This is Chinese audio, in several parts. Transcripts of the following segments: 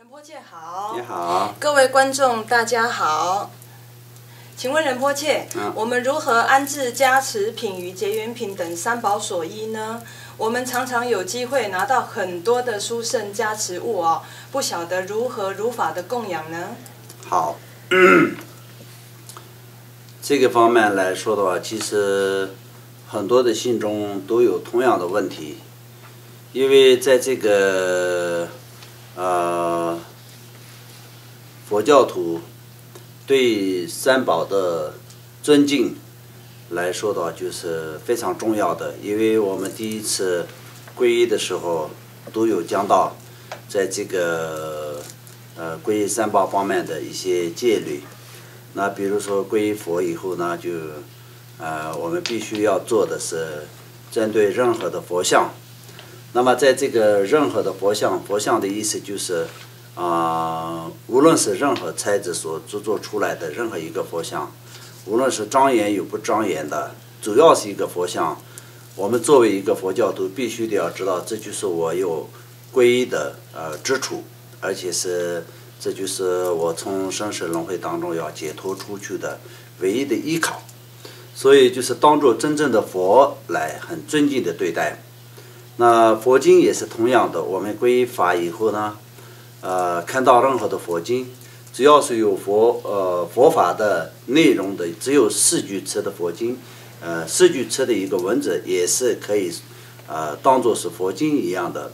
仁波切好，你好，各位观众大家好。请问仁波切，我们如何安置加持品与结缘品等三宝所依呢？我们常常有机会拿到很多的殊胜加持物哦，不晓得如何如法的供养呢？好，这个方面来说的话，其实很多的信众都有同样的问题，因为在这个佛教徒对三宝的尊敬来说的话，就是非常重要的。因为我们第一次皈依的时候都有讲到，在这个皈依三宝方面的一些戒律。那比如说皈依佛以后呢，就我们必须要做的是针对任何的佛像。那么在这个任何的佛像，佛像的意思就是无论是任何材质所制作出来的任何一个佛像，无论是庄严有不庄严的，主要是一个佛像，我们作为一个佛教徒必须得要知道，这就是我有皈依的之处，而且这就是我从生死轮回当中要解脱出去的唯一的依靠。所以就是当作真正的佛来很尊敬的对待。那佛经也是同样的，我们皈依法以后呢，看到任何的佛经，只要是有佛法的内容的，只有四句词的佛经，四句词的一个文字也是可以当作是佛经一样的，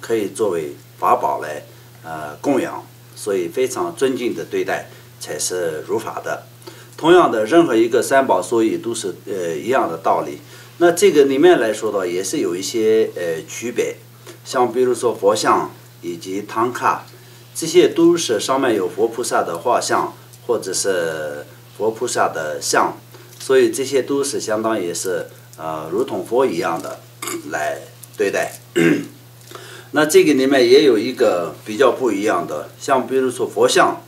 可以作为法宝来供养，所以非常尊敬的对待才是如法的。同样的，任何一个三宝所依都是一样的道理。那这个里面来说的话，也是有一些区别，像比如说佛像以及唐卡，这些都是上面有佛菩萨的画像或者是佛菩萨的像，所以这些都是相当于是如同佛一样的来对待。那这个里面也有一个比较不一样的，像比如说佛像，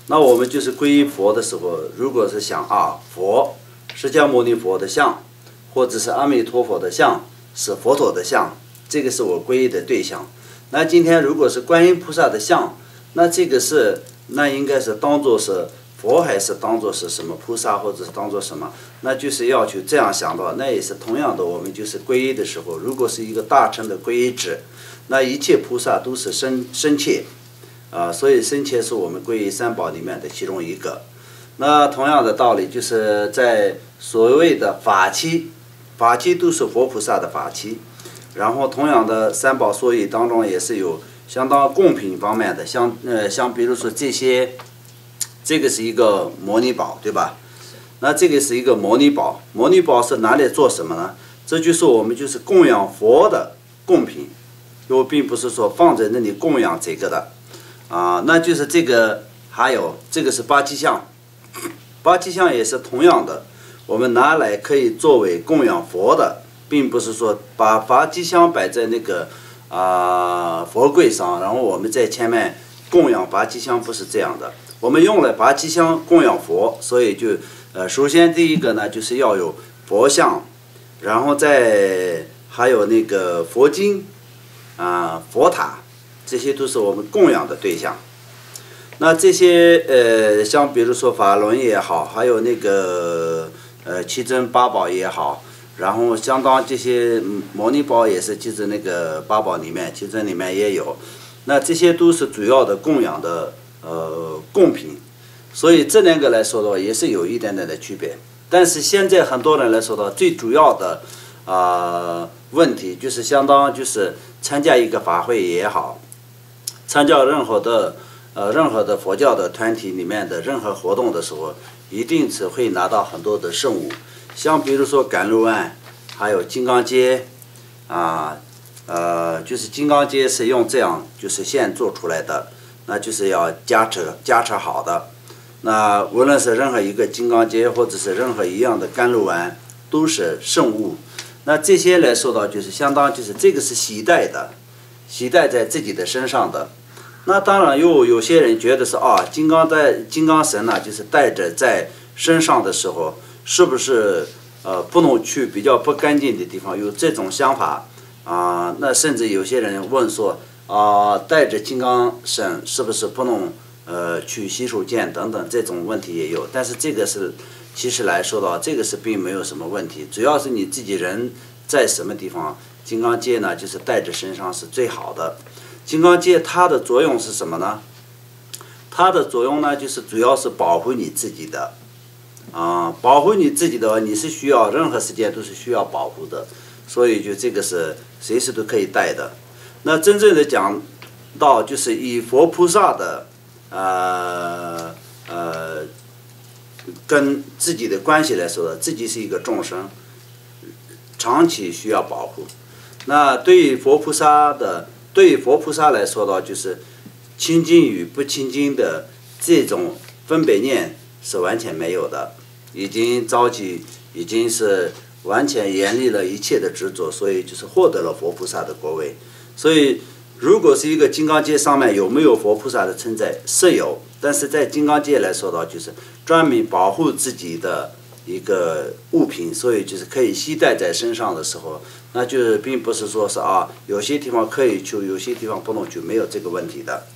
那我们就是皈依佛的时候，如果是想佛释迦牟尼佛的像，或者是阿弥陀佛的像，是佛陀的像，这个是我皈依的对象。那今天如果是观音菩萨的像，那这个那应该是当作是佛，还是当作是什么菩萨，或者是当作什么？那就是要去这样想到，那也是同样的。我们就是皈依的时候，如果是一个大乘的皈依者，那一切菩萨都是深切，所以深切是我们皈依三宝里面的其中一个。那同样的道理，就是在所谓的法器都是佛菩萨的法器。然后同样的三宝所依当中也是有相当供品方面的，像比如说这个是一个摩尼宝，对吧？那这个是一个摩尼宝，摩尼宝是拿来做什么呢？这就是我们就是供养佛的供品，又并不是说放在那里供养这个的那就是这个，还有这个是八吉祥，八吉祥也是同样的，我们拿来可以作为供养佛的，并不是说把八吉祥摆在那个佛柜上，然后我们在前面供养八吉祥，不是这样的。我们用了八吉祥供养佛，所以就首先第一个呢，就是要有佛像，然后再还有那个佛经佛塔，这些都是我们供养的对象。那这些像比如说法轮也好，还有那个七珍八宝也好，然后相当这些摩尼宝也是记在那个八宝里面，七珍里面也有。那这些都是主要的供养的供品，所以这两个来说的话，也是有一点点的区别。但是现在很多人来说的话，最主要的问题就是相当就是参加一个法会也好，参加任何的佛教的团体里面的任何活动的时候，一定是会拿到很多的圣物，像比如说甘露丸，还有金刚接就是金刚接是用这样就是现做出来的，那就是要加持好的。那无论是任何一个金刚接，或者是任何一样的甘露丸，都是圣物。那这些来说到，就是相当就是这个是携带在自己的身上的。那当然有些人觉得是金刚绳呢，就是带着在身上的时候，是不是不能去比较不干净的地方？有这种想法那甚至有些人问说带着金刚绳是不是不能去洗手间等等这种问题也有，但是这个是其实来说的话，这个是并没有什么问题，主要是你自己人在什么地方，金刚戒呢就是带着身上是最好的。金刚戒它的作用是什么呢？它的作用呢就是主要是保护你自己的。保护你自己的话，你是需要任何时间都是需要保护的，所以就这个是随时都可以带的。那真正的讲到就是以佛菩萨的跟自己的关系来说的，自己是一个众生，长期需要保护。那对于佛菩萨来说的话，就是清净与不清净的这种分别念是完全没有的，已经是完全远离了一切的执着，所以就是获得了佛菩萨的果位。所以如果是一个金刚戒上面有没有佛菩萨的存在，是有，但是在金刚戒来说的话，就是专门保护自己的一个物品，所以就是可以携带在身上的时候，那就是并不是说是有些地方可以去，有些地方不能去，没有这个问题的。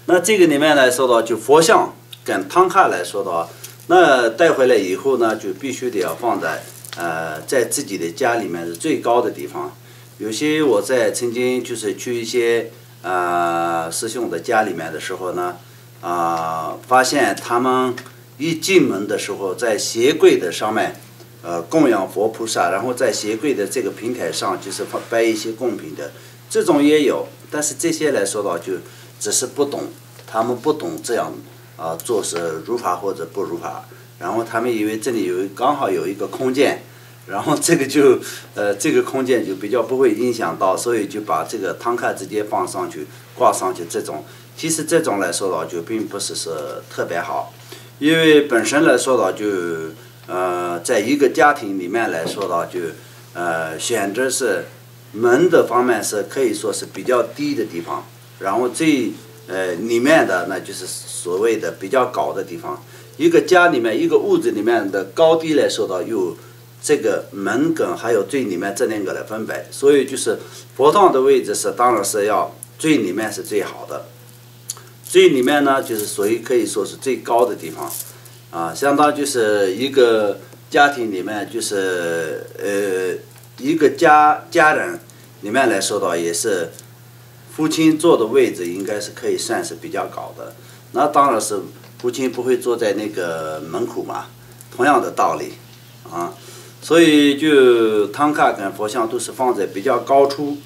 那这个里面来说的话，就佛像跟汤卡来说的话，那带回来以后呢，就必须得要放在在自己的家里面是最高的地方。有些我曾经就是去一些师兄的家里面的时候呢，发现他们一进门的时候，在鞋柜的上面供养佛菩萨，然后在鞋柜的这个平台上就是摆一些供品的，这种也有。但是这些来说的话，就只是不懂，他们不懂这样做是如法或者不如法，然后他们以为这里刚好有一个空间，然后这个空间就比较不会影响到，所以就把这个汤卡直接放上去挂上去，这种其实这种来说的话就并不是特别好，因为本身来说的话就在一个家庭里面来说的话就选择是门的方面是可以说是比较低的地方，然后最里面的那就是所谓的比较高的地方。一个家里面一个屋子里面的高低来说的有这个门跟还有最里面这两个来分摆，所以就是佛堂的位置是当然是要最里面是最好的，最里面呢就是属于可以说是最高的地方相当就是一个家庭里面就是一个家人里面来说的话，也是父亲坐的位置应该是可以算是比较高的，那当然是父亲不会坐在那个门口嘛，同样的道理所以就汤卡跟佛像都是放在比较高处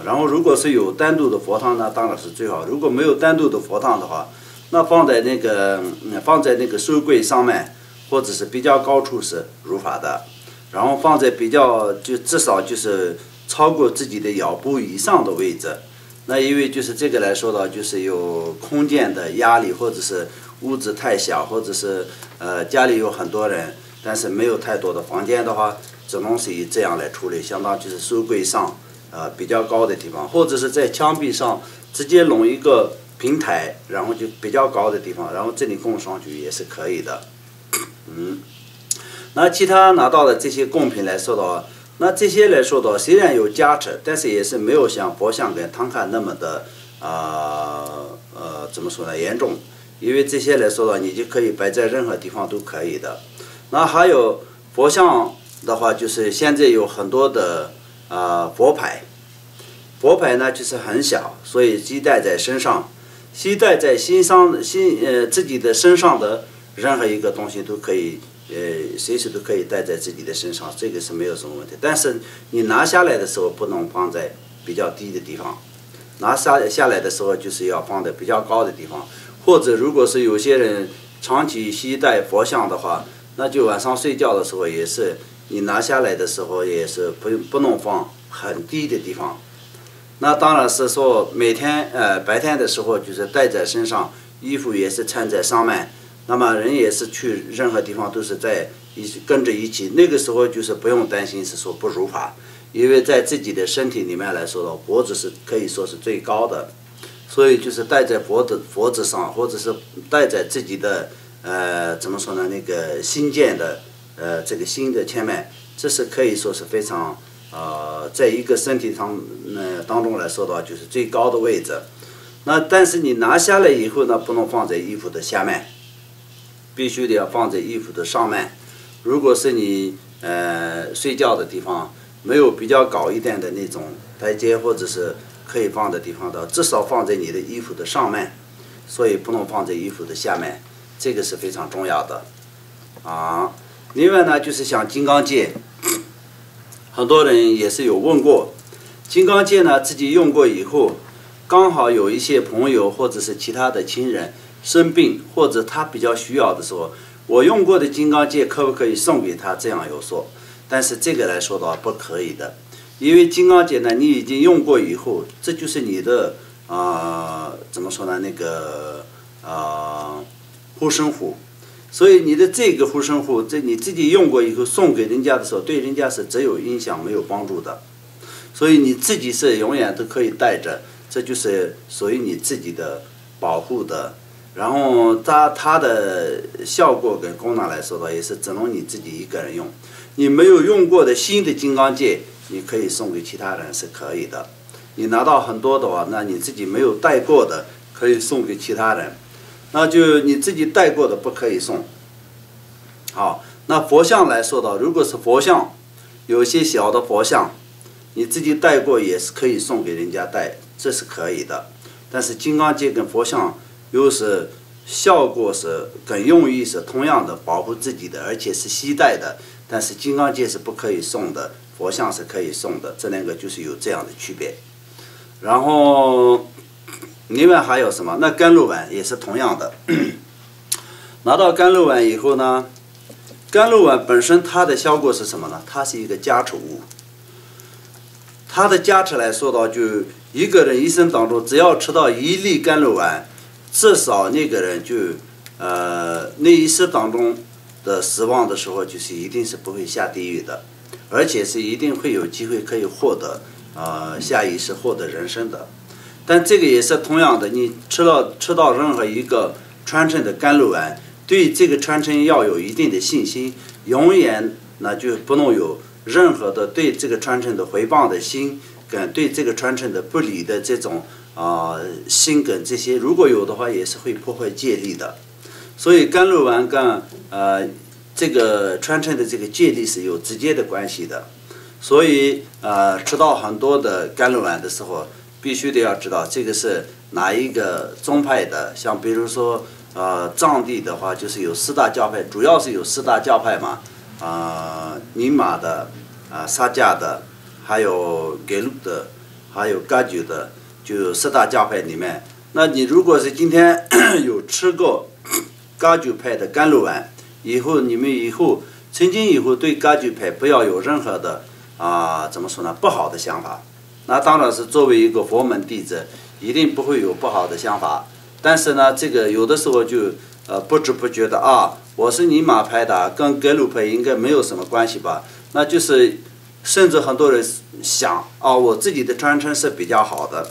然后如果是有单独的佛堂呢，当然是最好。如果没有单独的佛堂的话，那放在那个书柜上面，或者是比较高处是如法的，然后放在比较就至少就是超过自己的腰部以上的位置。那因为就是这个来说的，就是有空间的压力，或者是屋子太小，或者是家里有很多人。但是没有太多的房间的话，只能是以这样来处理，相当就是书柜上比较高的地方，或者是在墙壁上直接弄一个平台，然后就比较高的地方，然后这里供上去也是可以的。那其他拿到的这些贡品来说的话，那这些来说的话，虽然有加持，但是也是没有像佛像跟汤卡那么的怎么说呢严重，因为这些来说的话，你就可以摆在任何地方都可以的。那还有佛像的话，就是现在有很多的佛牌呢就是很小，所以携带在身上，携带在自己的身上的任何一个东西都可以随时都可以带在自己的身上，这个是没有什么问题。但是你拿下来的时候不能放在比较低的地方，拿下来的时候就是要放在比较高的地方，或者如果是有些人长期携带佛像的话，那就晚上睡觉的时候也是，你拿下来的时候也是不能放很低的地方。那当然是说每天白天的时候就是带在身上，衣服也是穿在上面，那么人也是去任何地方都是跟着一起，那个时候就是不用担心是说不如法，因为在自己的身体里面来说的脖子是可以说是最高的，所以就是戴在脖子上，或者是戴在自己的怎么说呢？那个心剑的这个心的前面，这是可以说是非常在一个身体当中来说的话，就是最高的位置。那但是你拿下来以后呢，不能放在衣服的下面，必须得要放在衣服的上面。如果是你睡觉的地方没有比较高一点的那种台阶或者是可以放的地方的，至少放在你的衣服的上面，所以不能放在衣服的下面，这个是非常重要的啊。另外呢，就是像金刚戒，很多人也是有问过，金刚戒呢自己用过以后，刚好有一些朋友或者是其他的亲人生病，或者他比较需要的时候，我用过的金刚戒可不可以送给他？这样有说，但是这个来说的话不可以的，因为金刚戒呢你已经用过以后，这就是你的怎么说呢，那个护身符，所以你的这个护身符，你自己用过以后送给人家的时候，对人家是只有影响没有帮助的，所以你自己是永远都可以带着，这就是属于你自己的保护的。然后它的效果跟功能来说的也是只能你自己一个人用，你没有用过的新的金刚戒，你可以送给其他人是可以的。你拿到很多的话，那你自己没有带过的可以送给其他人，那就你自己带过的不可以送。好，那佛像来说的，如果是佛像，有些小的佛像，你自己带过也是可以送给人家带，这是可以的。但是金刚戒跟佛像又是效果是跟用意是同样的，保护自己的，而且是携带的。但是金刚戒是不可以送的，佛像是可以送的，这两个就是有这样的区别。然后另外还有什么？那甘露丸也是同样的。拿到甘露丸以后呢，甘露丸本身它的效果是什么呢？它是一个加持物。它的加持来说的话，就一个人一生当中只要吃到一粒甘露丸，至少那个人就那一生当中的死亡的时候，就是一定是不会下地狱的，而且是一定会有机会可以获得下一世获得人生的。但这个也是同样的，你吃到任何一个传承的甘露丸，对这个传承要有一定的信心，永远那就不能有任何的对这个传承的回谤的心，跟对这个传承的不理的这种心跟这些，如果有的话，也是会破坏戒律的。所以甘露丸跟这个传承的这个戒律是有直接的关系的。所以吃到很多的甘露丸的时候，必须得要知道这个是哪一个宗派的。像比如说藏地的话，就是有四大教派，主要是有四大教派嘛，尼玛的萨迦的，还有给鲁的，还有噶举的，就有四大教派里面。那你如果是今天有吃过噶举派的甘露丸，你们从今以后对噶举派不要有任何的怎么说呢，不好的想法。那当然是作为一个佛门弟子，一定不会有不好的想法。但是呢，这个有的时候就不知不觉的我是尼玛派的，跟格鲁派应该没有什么关系吧？那就是甚至很多人想我自己的传承是比较好的，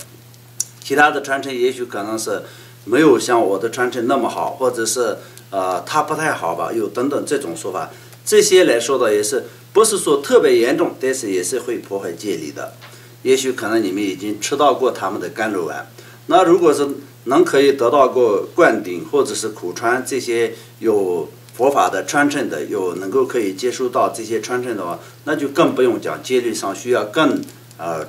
其他的传承也许可能是没有像我的传承那么好，或者是它不太好吧，有等等这种说法。这些来说的也是不是说特别严重，但是也是会破坏戒律的。也许可能你们已经吃到过他们的甘露丸，那如果是可以得到过灌顶或者是苦传这些有佛法的传承的，有能够可以接触到这些传承的话，那就更不用讲，戒律上需要更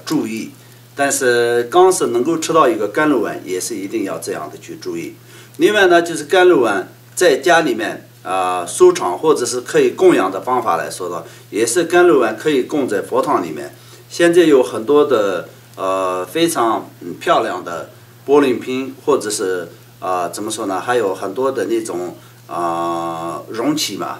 注意。但是刚是能够吃到一个甘露丸，也是一定要这样的去注意。另外呢，就是甘露丸在家里面收藏或者是可以供养的方法来说的，也是甘露丸可以供在佛堂里面。现在有很多的非常漂亮的玻璃瓶，或者是怎么说呢，还有很多的那种容器嘛，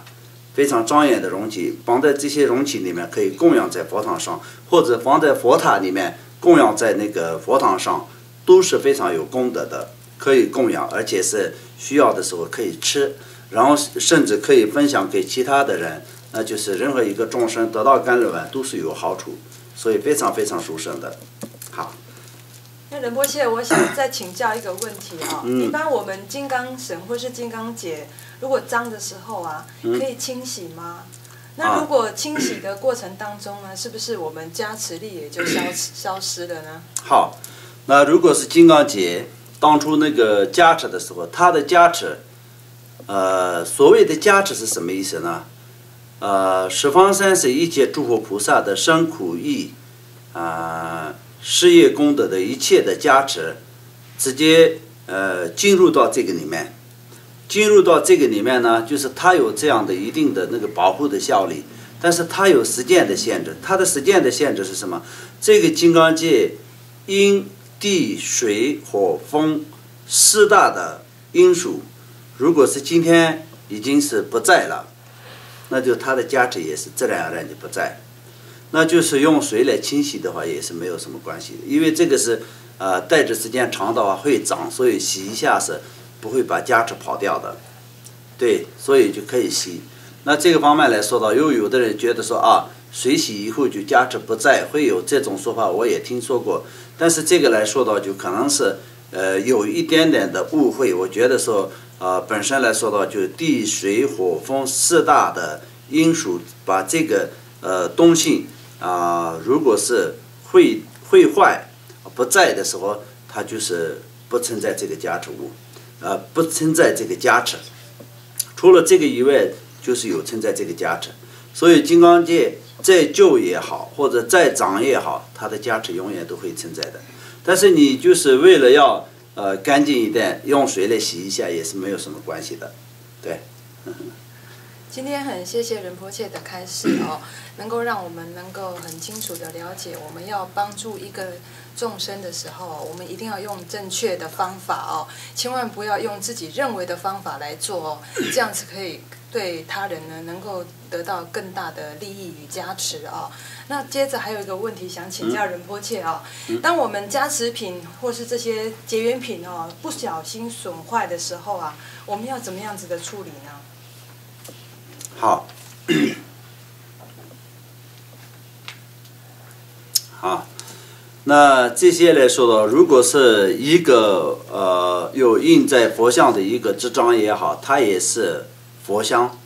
非常庄严的容器，放在这些容器里面可以供养在佛堂上，或者放在佛塔里面供养在那个佛堂上，都是非常有功德的，可以供养，而且是需要的时候可以吃，然后甚至可以分享给其他的人，那就是任何一个众生得到甘露丸都是有好处，所以非常非常殊胜的。好。那仁波切，我想再请教一个问题一般我们金刚绳或是金刚结，如果脏的时候可以清洗吗？那如果清洗的过程当中呢，是不是我们加持力也就消失了呢？好，那如果是金刚结当初那个加持的时候，它的加持，所谓的加持是什么意思呢？十方三世一切诸佛菩萨的身苦意事业功德的一切的加持，直接进入到这个里面。进入到这个里面呢，就是它有这样的一定的那个保护的效力，但是它有时间的限制。它的时间的限制是什么？这个金刚界因地水火风四大的因素，如果是今天已经是不在了，那就它的加持也是自然而然就不在。那就是用水来清洗的话，也是没有什么关系的，因为这个是带着时间长的话会长，所以洗一下是不会把加持跑掉的。对，所以就可以洗。那这个方面来说到，有的人觉得说水洗以后就加持不在，会有这种说法，我也听说过。但是这个来说到，就可能是有一点点的误会。我觉得说本身来说到，就地水火风四大的因素，把这个东西如果是会坏不在的时候，它就是不存在这个加持物，不存在这个加持。除了这个以外，就是有存在这个加持。所以金刚界再旧也好，或者再长也好，它的加持永远都会存在的。但是你就是为了要干净一点，用水来洗一下也是没有什么关系的，对。今天很谢谢仁波切的开示能够让我们能够很清楚的了解，我们要帮助一个众生的时候，我们一定要用正确的方法千万不要用自己认为的方法来做这样子可以对他人呢能够得到更大的利益与加持那接着还有一个问题想请教仁波切当我们加持品或是这些结缘品不小心损坏的时候我们要怎么样子的处理呢？好，好，那这些来说的，如果是一个有印在佛像的一个纸张也好，它也是佛香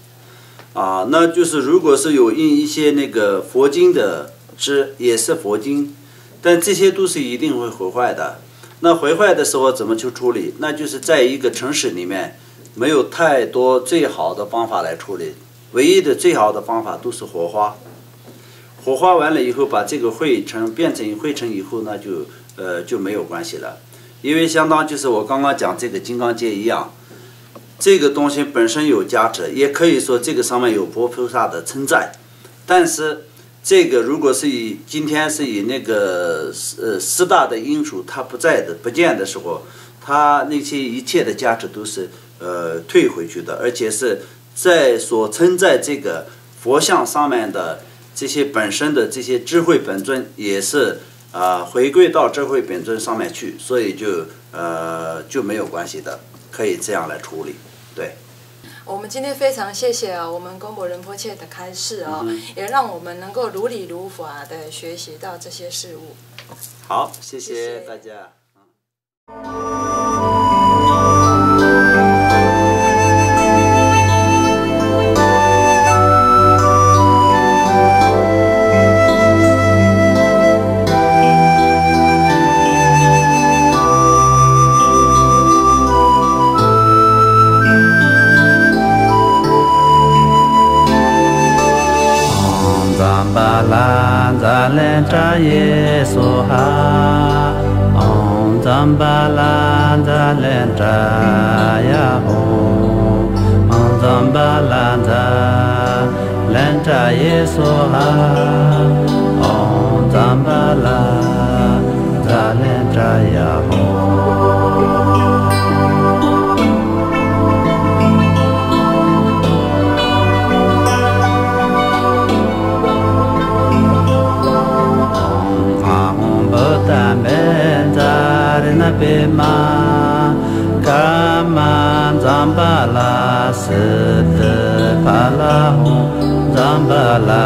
那就是如果是有印一些那个佛经的纸，也是佛经，但这些都是一定会毁坏的。那毁坏的时候怎么去处理？那就是在一个城市里面，没有太多最好的方法来处理。唯一的最好的方法都是火化，火化完了以后，把这个灰尘变成灰尘以后呢，就没有关系了，因为相当就是我刚刚讲这个金刚界一样，这个东西本身有价值，也可以说这个上面有佛菩萨的称赞，但是这个如果是今天是以那个四大的因素它不在的不见的时候，它那些一切的价值都是退回去的，而且是在所称在这个佛像上面的这些本身的这些智慧本尊，也是回归到智慧本尊上面去，所以就没有关系的，可以这样来处理。对。我们今天非常谢谢我们公博仁波切的开示也让我们能够如理如法的学习到这些事物。好，谢谢大家。Zalenta Yesuha Om Zambala Zalenta Yaho Om Zambala Zalenta Yesuha Om Zambala Zalenta Yaho Bema Kama Zambala Siddha Pala Zambala